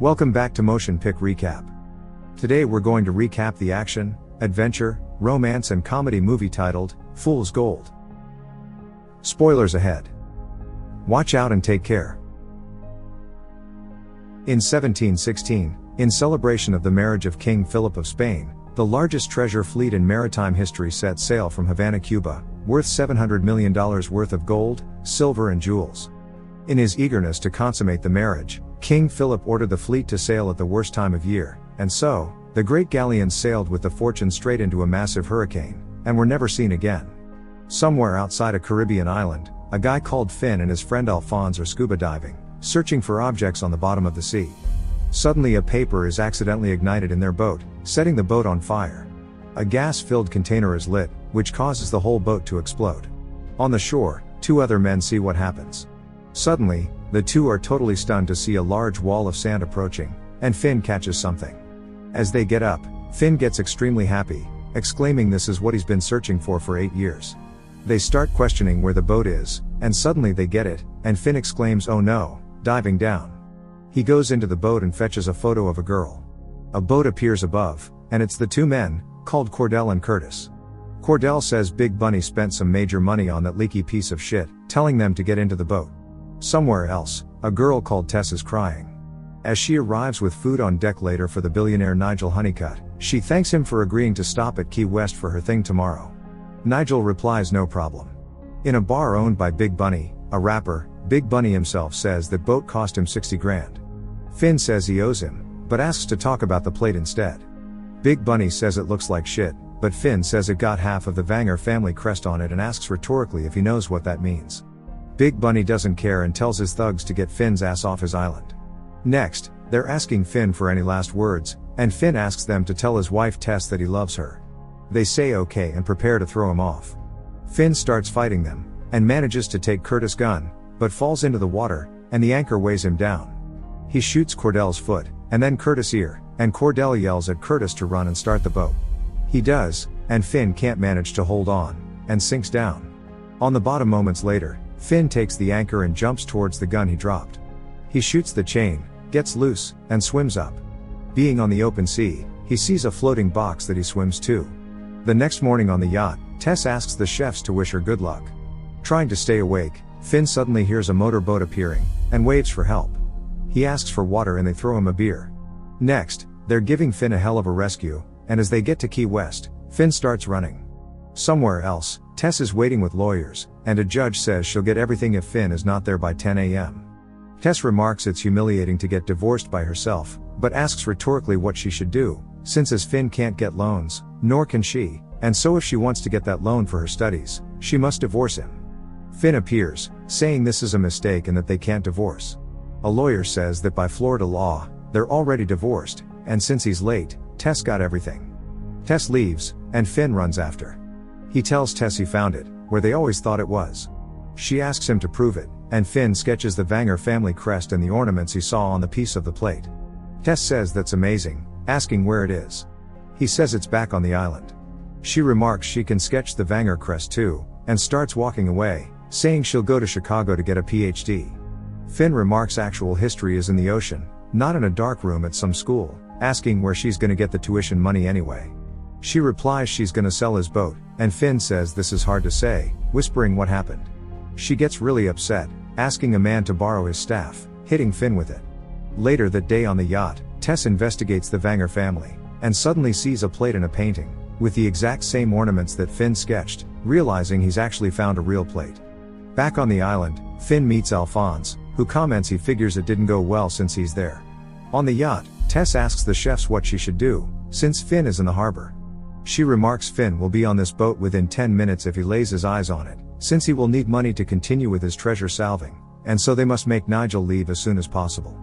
Welcome back to MotionPic Recap. Today we're going to recap the action, adventure, romance and comedy movie titled, Fool's Gold. Spoilers ahead. Watch out and take care. In 1716, in celebration of the marriage of King Philip of Spain, the largest treasure fleet in maritime history set sail from Havana, Cuba, worth $700 million worth of gold, silver and jewels. In his eagerness to consummate the marriage, King Philip ordered the fleet to sail at the worst time of year, and so, the great galleons sailed with the fortune straight into a massive hurricane, and were never seen again. Somewhere outside a Caribbean island, a guy called Finn and his friend Alphonse are scuba diving, searching for objects on the bottom of the sea. Suddenly a paper is accidentally ignited in their boat, setting the boat on fire. A gas-filled container is lit, which causes the whole boat to explode. On the shore, two other men see what happens. Suddenly, the two are totally stunned to see a large wall of sand approaching, and Finn catches something. As they get up, Finn gets extremely happy, exclaiming this is what he's been searching for 8 years. They start questioning where the boat is, and suddenly they get it, and Finn exclaims "Oh no," diving down. He goes into the boat and fetches a photo of a girl. A boat appears above, and it's the two men, called Cordell and Curtis. Cordell says Bigg Bunny spent some major money on that leaky piece of shit, telling them to get into the boat. Somewhere else, a girl called Tess is crying. As she arrives with food on deck later for the billionaire Nigel Honeycutt, she thanks him for agreeing to stop at Key West for her thing tomorrow. Nigel replies no problem. In a bar owned by Bigg Bunny, a rapper, Bigg Bunny himself says that boat cost him 60 grand. Finn says he owes him, but asks to talk about the plate instead. Bigg Bunny says it looks like shit, but Finn says it got half of the Vanger family crest on it and asks rhetorically if he knows what that means. Bigg Bunny doesn't care and tells his thugs to get Finn's ass off his island. Next, they're asking Finn for any last words, and Finn asks them to tell his wife Tess that he loves her. They say okay and prepare to throw him off. Finn starts fighting them, and manages to take Curtis' gun, but falls into the water, and the anchor weighs him down. He shoots Cordell's foot, and then Curtis' ear, and Cordell yells at Curtis to run and start the boat. He does, and Finn can't manage to hold on, and sinks down. On the bottom moments later, Finn takes the anchor and jumps towards the gun he dropped. He shoots the chain, gets loose, and swims up. Being on the open sea, he sees a floating box that he swims to. The next morning on the yacht, Tess asks the chefs to wish her good luck. Trying to stay awake, Finn suddenly hears a motorboat appearing, and waves for help. He asks for water and they throw him a beer. Next, they're giving Finn a hell of a rescue, and as they get to Key West, Finn starts running. Somewhere else, Tess is waiting with lawyers, and a judge says she'll get everything if Finn is not there by 10 a.m. Tess remarks it's humiliating to get divorced by herself, but asks rhetorically what she should do, since as Finn can't get loans, nor can she, and so if she wants to get that loan for her studies, she must divorce him. Finn appears, saying this is a mistake and that they can't divorce. A lawyer says that by Florida law, they're already divorced, and since he's late, Tess got everything. Tess leaves, and Finn runs after. He tells Tess he found it, where they always thought it was. She asks him to prove it, and Finn sketches the Vanger family crest and the ornaments he saw on the piece of the plate. Tess says that's amazing, asking where it is. He says it's back on the island. She remarks she can sketch the Vanger crest too, and starts walking away, saying she'll go to Chicago to get a PhD. Finn remarks actual history is in the ocean, not in a dark room at some school, asking where she's gonna get the tuition money anyway. She replies she's gonna sell his boat, and Finn says this is hard to say, whispering what happened. She gets really upset, asking a man to borrow his staff, hitting Finn with it. Later that day on the yacht, Tess investigates the Vanger family, and suddenly sees a plate and a painting, with the exact same ornaments that Finn sketched, realizing he's actually found a real plate. Back on the island, Finn meets Alphonse, who comments he figures it didn't go well since he's there. On the yacht, Tess asks the chefs what she should do, since Finn is in the harbor. She remarks Finn will be on this boat within 10 minutes if he lays his eyes on it, since he will need money to continue with his treasure salving, and so they must make Nigel leave as soon as possible.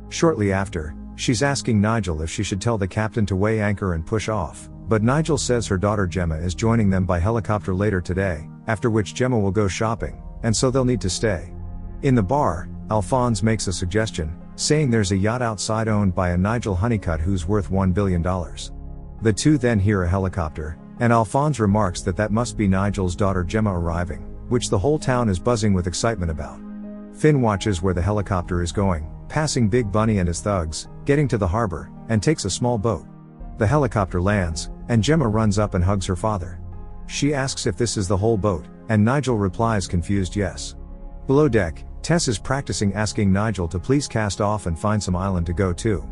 Shortly after, she's asking Nigel if she should tell the captain to weigh anchor and push off, but Nigel says her daughter Gemma is joining them by helicopter later today, after which Gemma will go shopping, and so they'll need to stay. In the bar, Alphonse makes a suggestion, saying there's a yacht outside owned by a Nigel Honeycutt who's worth $1 billion. The two then hear a helicopter, and Alphonse remarks that that must be Nigel's daughter Gemma arriving, which the whole town is buzzing with excitement about. Finn watches where the helicopter is going, passing Bigg Bunny and his thugs, getting to the harbor, and takes a small boat. The helicopter lands, and Gemma runs up and hugs her father. She asks if this is the whole boat, and Nigel replies confused yes. Below deck, Tess is practicing asking Nigel to please cast off and find some island to go to.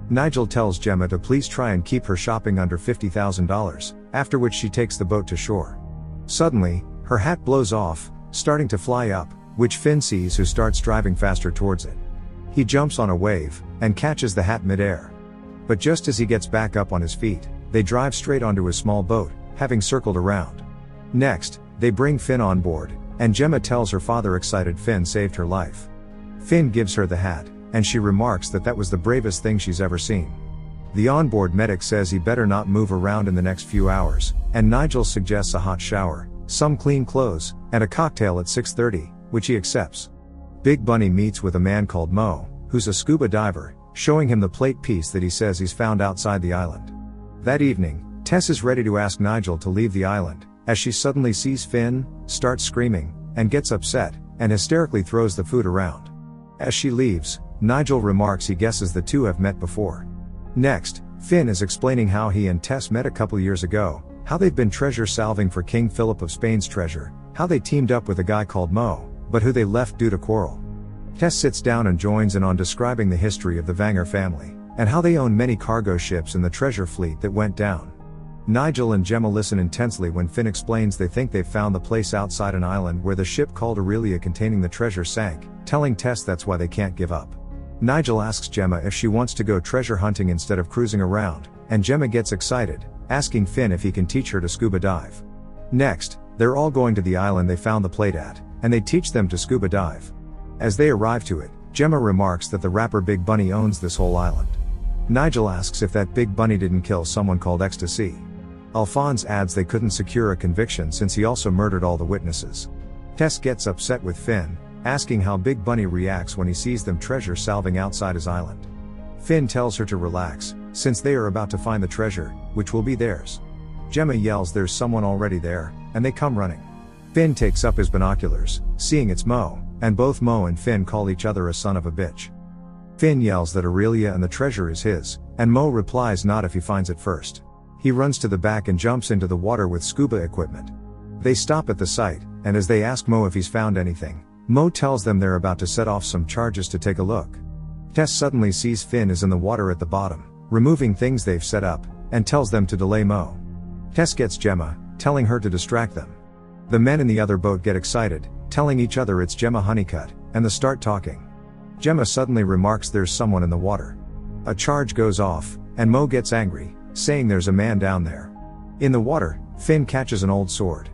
Nigel tells Gemma to please try and keep her shopping under $50,000, after which she takes the boat to shore. Suddenly, her hat blows off, starting to fly up, which Finn sees, who starts driving faster towards it. He jumps on a wave, and catches the hat mid-air. But just as he gets back up on his feet, they drive straight onto his small boat, having circled around. Next, they bring Finn on board, and Gemma tells her father excited Finn saved her life. Finn gives her the hat, and she remarks that that was the bravest thing she's ever seen. The onboard medic says he better not move around in the next few hours, and Nigel suggests a hot shower, some clean clothes, and a cocktail at 6:30, which he accepts. Bigg Bunny meets with a man called Mo, who's a scuba diver, showing him the plate piece that he says he's found outside the island. That evening, Tess is ready to ask Nigel to leave the island, as she suddenly sees Finn, starts screaming, and gets upset, and hysterically throws the food around. As she leaves, Nigel remarks he guesses the two have met before. Next, Finn is explaining how he and Tess met a couple years ago, how they've been treasure salving for King Philip of Spain's treasure, how they teamed up with a guy called Mo, but who they left due to quarrel. Tess sits down and joins in on describing the history of the Vanger family, and how they own many cargo ships in the treasure fleet that went down. Nigel and Gemma listen intensely when Finn explains they think they've found the place outside an island where the ship called Aurelia containing the treasure sank, telling Tess that's why they can't give up. Nigel asks Gemma if she wants to go treasure hunting instead of cruising around, and Gemma gets excited, asking Finn if he can teach her to scuba dive. Next, they're all going to the island they found the plate at, and they teach them to scuba dive. As they arrive to it, Gemma remarks that the rapper Bigg Bunny owns this whole island. Nigel asks if that Bigg Bunny didn't kill someone called Ecstasy. Alphonse adds they couldn't secure a conviction since he also murdered all the witnesses. Tess gets upset with Finn, asking how Bigg Bunny reacts when he sees them treasure salving outside his island. Finn tells her to relax, since they are about to find the treasure, which will be theirs. Gemma yells there's someone already there, and they come running. Finn takes up his binoculars, seeing it's Mo, and both Mo and Finn call each other a son of a bitch. Finn yells that Aurelia and the treasure is his, and Mo replies not if he finds it first. He runs to the back and jumps into the water with scuba equipment. They stop at the site, and as they ask Mo if he's found anything, Mo tells them they're about to set off some charges to take a look. Tess suddenly sees Finn is in the water at the bottom, removing things they've set up, and tells them to delay Mo. Tess gets Gemma, telling her to distract them. The men in the other boat get excited, telling each other it's Gemma Honeycutt, and they start talking. Gemma suddenly remarks there's someone in the water. A charge goes off, and Mo gets angry, saying there's a man down there. In the water, Finn catches an old sword.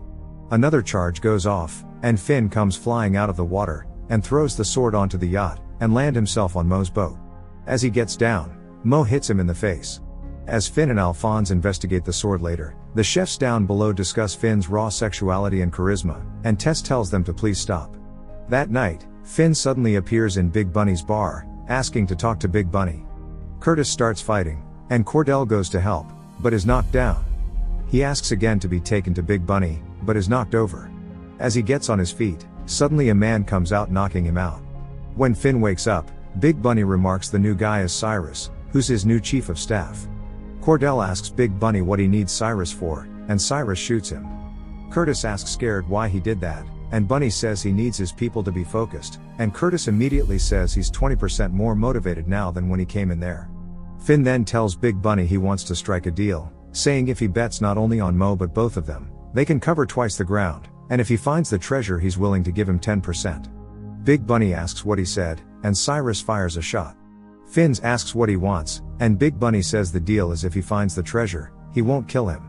Another charge goes off, and Finn comes flying out of the water, and throws the sword onto the yacht, and land himself on Mo's boat. As he gets down, Mo hits him in the face. As Finn and Alphonse investigate the sword later, the chefs down below discuss Finn's raw sexuality and charisma, and Tess tells them to please stop. That night, Finn suddenly appears in Bigg Bunny's bar, asking to talk to Bigg Bunny. Curtis starts fighting, and Cordell goes to help, but is knocked down. He asks again to be taken to Bigg Bunny, but is knocked over. As he gets on his feet, suddenly a man comes out knocking him out. When Finn wakes up, Bigg Bunny remarks the new guy is Cyrus, who's his new chief of staff. Cordell asks Bigg Bunny what he needs Cyrus for, and Cyrus shoots him. Curtis asks scared why he did that, and Bunny says he needs his people to be focused, and Curtis immediately says he's 20% more motivated now than when he came in there. Finn then tells Bigg Bunny he wants to strike a deal, saying if he bets not only on Mo but both of them, they can cover twice the ground, and if he finds the treasure he's willing to give him 10%. Bigg Bunny asks what he said, and Cyrus fires a shot. Finn asks what he wants, and Bigg Bunny says the deal is if he finds the treasure, he won't kill him.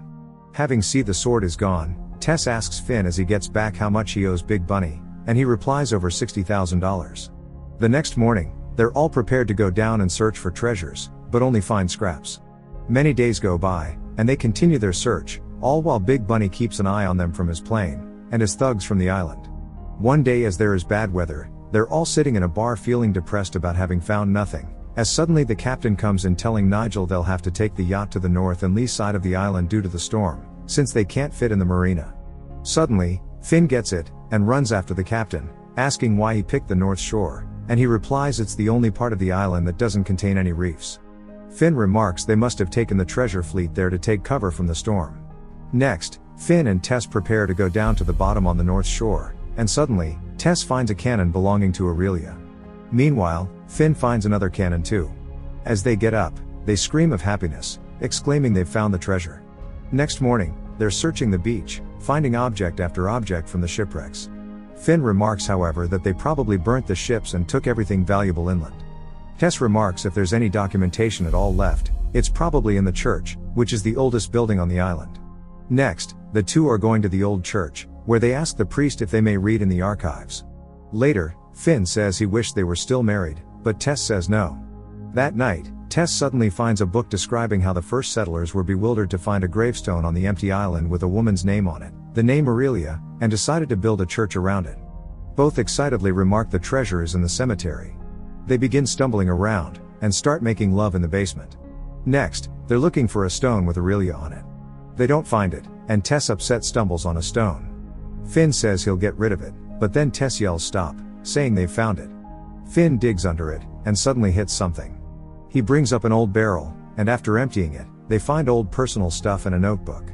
Having seen the sword is gone, Tess asks Finn as he gets back how much he owes Bigg Bunny, and he replies over $60,000. The next morning, they're all prepared to go down and search for treasures, but only find scraps. Many days go by, and they continue their search, all while Bigg Bunny keeps an eye on them from his plane, and his thugs from the island. One day as there is bad weather, they're all sitting in a bar feeling depressed about having found nothing, as suddenly the captain comes in telling Nigel they'll have to take the yacht to the north and lee side of the island due to the storm, since they can't fit in the marina. Suddenly, Finn gets it, and runs after the captain, asking why he picked the north shore, and he replies it's the only part of the island that doesn't contain any reefs. Finn remarks they must have taken the treasure fleet there to take cover from the storm. Next, Finn and Tess prepare to go down to the bottom on the north shore, and suddenly, Tess finds a cannon belonging to Aurelia. Meanwhile, Finn finds another cannon too. As they get up, they scream of happiness, exclaiming they've found the treasure. Next morning, they're searching the beach, finding object after object from the shipwrecks. Finn remarks however that they probably burnt the ships and took everything valuable inland. Tess remarks if there's any documentation at all left, it's probably in the church, which is the oldest building on the island. Next, the two are going to the old church, where they ask the priest if they may read in the archives. Later, Finn says he wished they were still married, but Tess says no. That night, Tess suddenly finds a book describing how the first settlers were bewildered to find a gravestone on the empty island with a woman's name on it, the name Aurelia, and decided to build a church around it. Both excitedly remark the treasure is in the cemetery. They begin stumbling around, and start making love in the basement. Next, they're looking for a stone with Aurelia on it. They don't find it, and Tess upset stumbles on a stone. Finn says he'll get rid of it, but then Tess yells stop, saying they've found it. Finn digs under it, and suddenly hits something. He brings up an old barrel, and after emptying it, they find old personal stuff and a notebook.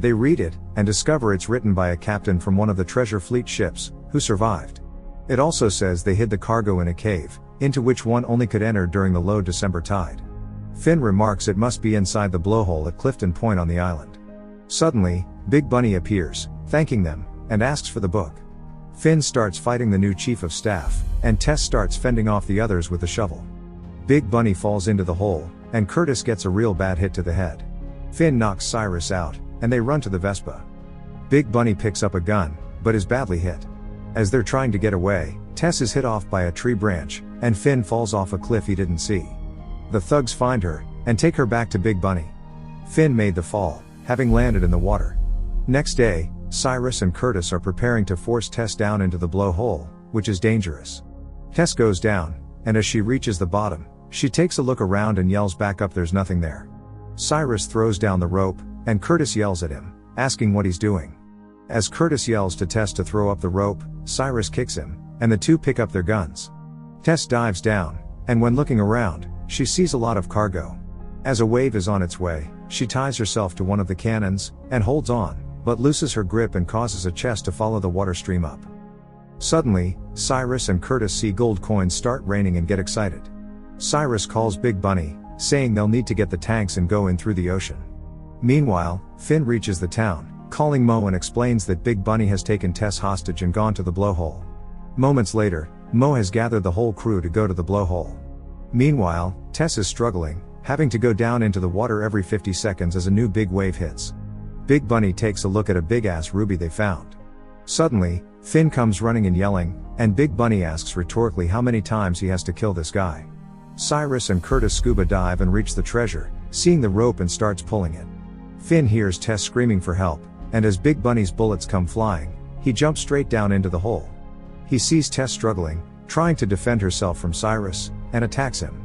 They read it, and discover it's written by a captain from one of the treasure fleet ships, who survived. It also says they hid the cargo in a cave, into which one only could enter during the low December tide. Finn remarks it must be inside the blowhole at Clifton Point on the island. Suddenly, Bigg Bunny appears, thanking them, and asks for the book. Finn starts fighting the new chief of staff, and Tess starts fending off the others with a shovel. Bigg Bunny falls into the hole, and Curtis gets a real bad hit to the head. Finn knocks Cyrus out, and they run to the Vespa. Bigg Bunny picks up a gun, but is badly hit. As they're trying to get away, Tess is hit off by a tree branch, and Finn falls off a cliff he didn't see. The thugs find her, and take her back to Bigg Bunny. Finn made the fall, having landed in the water. Next day, Cyrus and Curtis are preparing to force Tess down into the blowhole, which is dangerous. Tess goes down, and as she reaches the bottom, she takes a look around and yells back up there's nothing there. Cyrus throws down the rope, and Curtis yells at him, asking what he's doing. As Curtis yells to Tess to throw up the rope, Cyrus kicks him, and the two pick up their guns. Tess dives down, and when looking around, she sees a lot of cargo. As a wave is on its way, she ties herself to one of the cannons, and holds on, but loses her grip and causes a chest to follow the water stream up. Suddenly, Cyrus and Curtis see gold coins start raining and get excited. Cyrus calls Bigg Bunny, saying they'll need to get the tanks and go in through the ocean. Meanwhile, Finn reaches the town, calling Mo and explains that Bigg Bunny has taken Tess hostage and gone to the blowhole. Moments later, Mo has gathered the whole crew to go to the blowhole. Meanwhile, Tess is struggling, having to go down into the water every 50 seconds as a new big wave hits. Bigg Bunny takes a look at a big-ass ruby they found. Suddenly, Finn comes running and yelling, and Bigg Bunny asks rhetorically how many times he has to kill this guy. Cyrus and Curtis scuba dive and reach the treasure, seeing the rope and starts pulling it. Finn hears Tess screaming for help, and as Bigg Bunny's bullets come flying, he jumps straight down into the hole. He sees Tess struggling, trying to defend herself from Cyrus, and attacks him.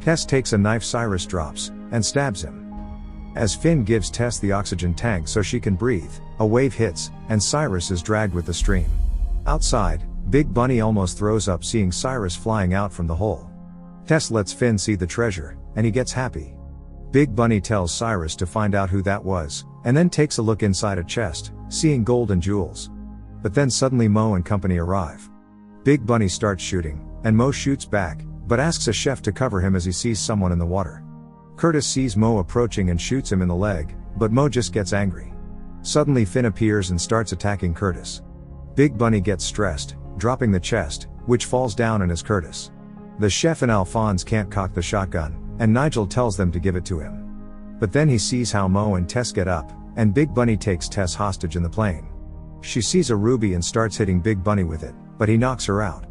Tess takes a knife Cyrus drops, and stabs him. As Finn gives Tess the oxygen tank so she can breathe, a wave hits, and Cyrus is dragged with the stream. Outside, Bigg Bunny almost throws up seeing Cyrus flying out from the hole. Tess lets Finn see the treasure, and he gets happy. Bigg Bunny tells Cyrus to find out who that was, and then takes a look inside a chest, seeing gold and jewels. But then suddenly Mo and company arrive. Bigg Bunny starts shooting, and Mo shoots back, but asks a chef to cover him as he sees someone in the water. Curtis sees Mo approaching and shoots him in the leg, but Mo just gets angry. Suddenly Finn appears and starts attacking Curtis. Bigg Bunny gets stressed, dropping the chest, which falls down and is Curtis. The chef and Alphonse can't cock the shotgun, and Nigel tells them to give it to him. But then he sees how Mo and Tess get up, and Bigg Bunny takes Tess hostage in the plane. She sees a ruby and starts hitting Bigg Bunny with it, but he knocks her out.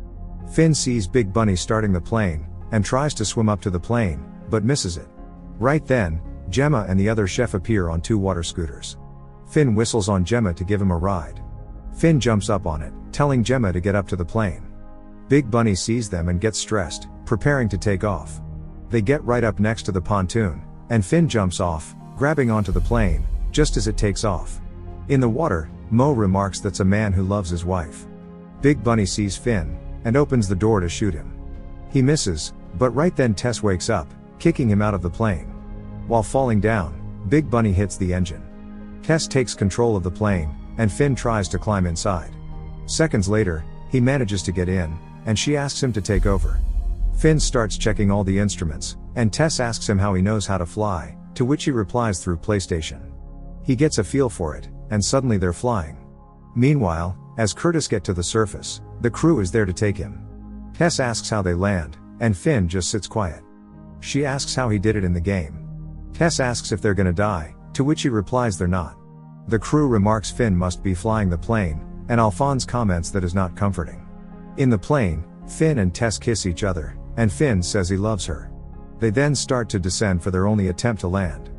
Finn sees Bigg Bunny starting the plane, and tries to swim up to the plane, but misses it. Right then, Gemma and the other chef appear on two water scooters. Finn whistles on Gemma to give him a ride. Finn jumps up on it, telling Gemma to get up to the plane. Bigg Bunny sees them and gets stressed, preparing to take off. They get right up next to the pontoon, and Finn jumps off, grabbing onto the plane, just as it takes off. In the water, Mo remarks that's a man who loves his wife. Bigg Bunny sees Finn, and opens the door to shoot him. He misses, but right then Tess wakes up, kicking him out of the plane. While falling down, Bigg Bunny hits the engine. Tess takes control of the plane, and Finn tries to climb inside. Seconds later, he manages to get in, and she asks him to take over. Finn starts checking all the instruments, and Tess asks him how he knows how to fly, to which he replies through PlayStation. He gets a feel for it, and suddenly they're flying. Meanwhile, as Curtis gets to the surface, the crew is there to take him. Tess asks how they land, and Finn just sits quiet. She asks how he did it in the game. Tess asks if they're gonna die, to which he replies they're not. The crew remarks Finn must be flying the plane, and Alphonse comments that is not comforting. In the plane, Finn and Tess kiss each other, and Finn says he loves her. They then start to descend for their only attempt to land.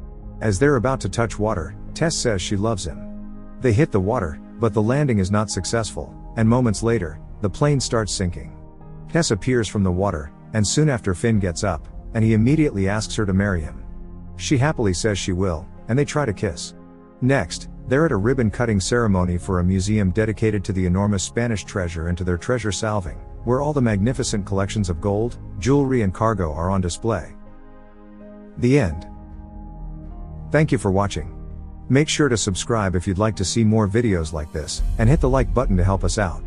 As they're about to touch water, Tess says she loves him. They hit the water, but the landing is not successful, and moments later, the plane starts sinking. Tess appears from the water, and soon after Finn gets up, and he immediately asks her to marry him. She happily says she will, and they try to kiss. Next, they're at a ribbon-cutting ceremony for a museum dedicated to the enormous Spanish treasure and to their treasure salving, where all the magnificent collections of gold, jewelry and cargo are on display. The end. Thank you for watching. Make sure to subscribe if you'd like to see more videos like this, and hit the like button to help us out.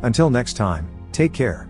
Until next time, take care.